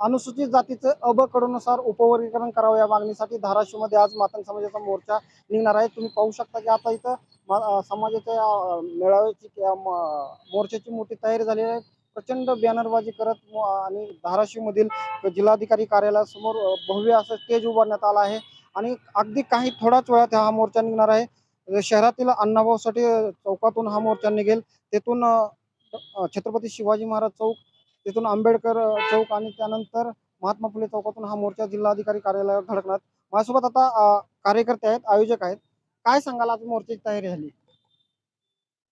अनुसूचित जातीचे अ ब कडनुसार उपवर्गीकरण करावे या मागणीसाठी धाराशिवमध्ये आज मातंग समाजाचा मोर्चा निघणार आहे। तुम्ही पाहू शकता की आता इथं समाजाच्या मेळाव्याची किंवा मोर्चाची मोठी तयारी झाली आहे। प्रचंड बॅनरबाजी करत आणि धाराशिवमधील जिल्हाधिकारी कार्यालयासमोर भव्य असं स्टेज उभारण्यात आलं आहे आणि अगदी काही थोड्याच वेळात हा मोर्चा निघणार आहे। शहरातील अण्णाभाऊ साठे चौकातून हा मोर्चा निघेल। तेथून छत्रपती शिवाजी महाराज चौक, तिथून आंबेडकर चौक आणि त्यानंतर महात्मा फुले चौकातून हा मोर्चा जिल्हाधिकारी कार्यालयावर धडकणार। माझ्यासोबत आता कार्यकर्ते आहेत, आयोजक आहेत। काय सांगाल, आज मोर्चाची तयारी झाली?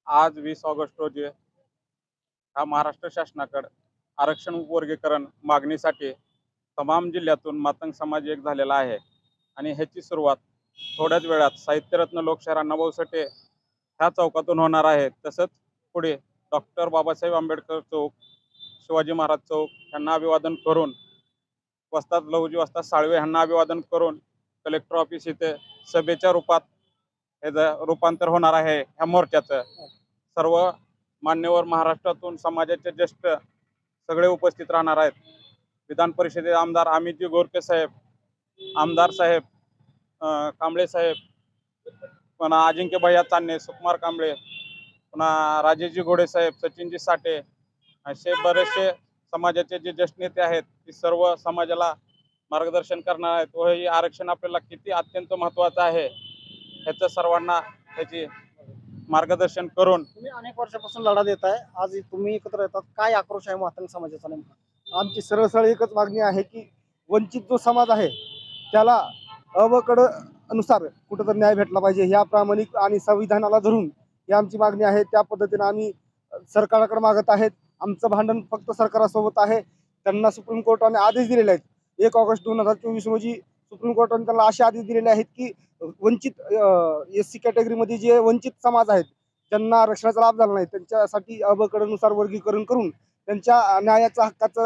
आज 20 ऑगस्ट रोजी हा महाराष्ट्र शासनाकडे आरक्षण उपवर्गीकरण मागणीसाठी तमाम जिल्ह्यातून मातंग समाज एक झालेला आहे आणि ह्याची सुरुवात थोड्याच वेळात साहित्यरत्न लोकशाहीर अण्णाभाऊ साठे ह्या चौकातून होणार आहे। तसंच पुढे डॉक्टर बाबासाहेब आंबेडकर चौक, शिवाजी महाराज चौक यांना अभिवादन करून वस्ताद लहुजी वस्ताद साळवे यांना अभिवादन करून कलेक्टर ऑफिस इथे सभेच्या रूपात ह्याचं रूपांतर होणार आहे। ह्या मोर्चाचं सर्व मान्यवर महाराष्ट्रातून समाजाचे ज्येष्ठ सगळे उपस्थित राहणार आहेत। विधान परिषदेचे आमदार अमितजी गोरके साहेब, आमदार साहेब कांबळे साहेब, पुन्हा अजिंक्य भैया चान्ने, सुकुमार कांबळे, पुन्हा राजेशजी घोडे साहेब, सचिनजी साठे, असे बरेचसे समाजाचे जे ज्येष्ठ नेते आहेत ते सर्व समाजाला मार्गदर्शन करणार आहेत व हे आरक्षण आपल्याला किती अत्यंत महत्त्वाचं आहे ह्याचं सर्वांना त्याची मार्गदर्शन करून तुम्ही अनेक वर्षापासून लढा देताय, आज तुम्ही एकत्र येतात, काय आक्रोश आहे मातंग समाजाचा नेमका? आमची सरळ सरळ एकच मागणी आहे की वंचित जो समाज आहे त्याला अ ब कड अनुसार कुठंतरी न्याय भेटला पाहिजे। ह्या प्रामाणिक आणि संविधानाला धरून ही आमची मागणी आहे। त्या पद्धतीने आम्ही सरकारकडे मागत आहेत। आमचं भांडण फक्त सरकारासोबत आहे। त्यांना सुप्रीम कोर्टाने आदेश दिलेले आहेत। 1 ऑगस्ट 2024 रोजी सुप्रीम कोर्टाने त्यांना असे आदेश दिलेले आहेत की वंचित SC कॅटेगरीमध्ये जे वंचित समाज आहेत ज्यांना आरक्षणाचा लाभ झाला नाही त्यांच्यासाठी अ ब कडनुसार वर्गीकरण करून त्यांच्या न्यायाच्या हक्काचं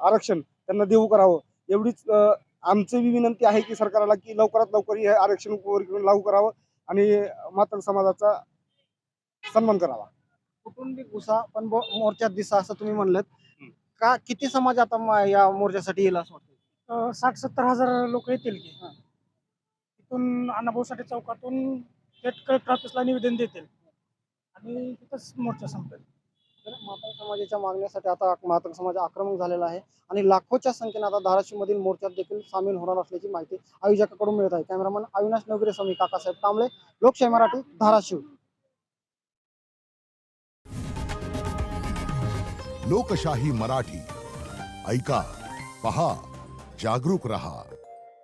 आरक्षण त्यांना देऊ करावं। एवढीच आमची विनंती आहे की सरकारला की लवकरात लवकर हे आरक्षण वर्गीकरण लागू करावं आणि मातंग समाजाचा सन्मान करावा। कुटुंबिक उसा पण मोर्चात दिसा असं तुम्ही म्हणलं, का किती समाज आता या मोर्चासाठी येईल असं वाटतं? 60-70 हजार लोक येतील की तिथून अण्णाभाऊ साठे चौकातून थेट कलेक्टर ऑफिसला निवेदन देतील आणि तिथंच मोर्चा संपेल। तर मातंग समाजाच्या मागण्यासाठी आता मातंग समाज आक्रमक झालेला आहे आणि लाखोच्या संख्येने आता धाराशिवमधील मोर्चात देखील सामील होणार असल्याची माहिती आयोजकाकडून मिळत आहे। कॅमेरामन अविनाश नवगिरे समी काकासाहेब कांबळे, लोकशाही मराठी, धाराशिव। लोकशाही मराठी ऐका, पहा, जागरूक रहा।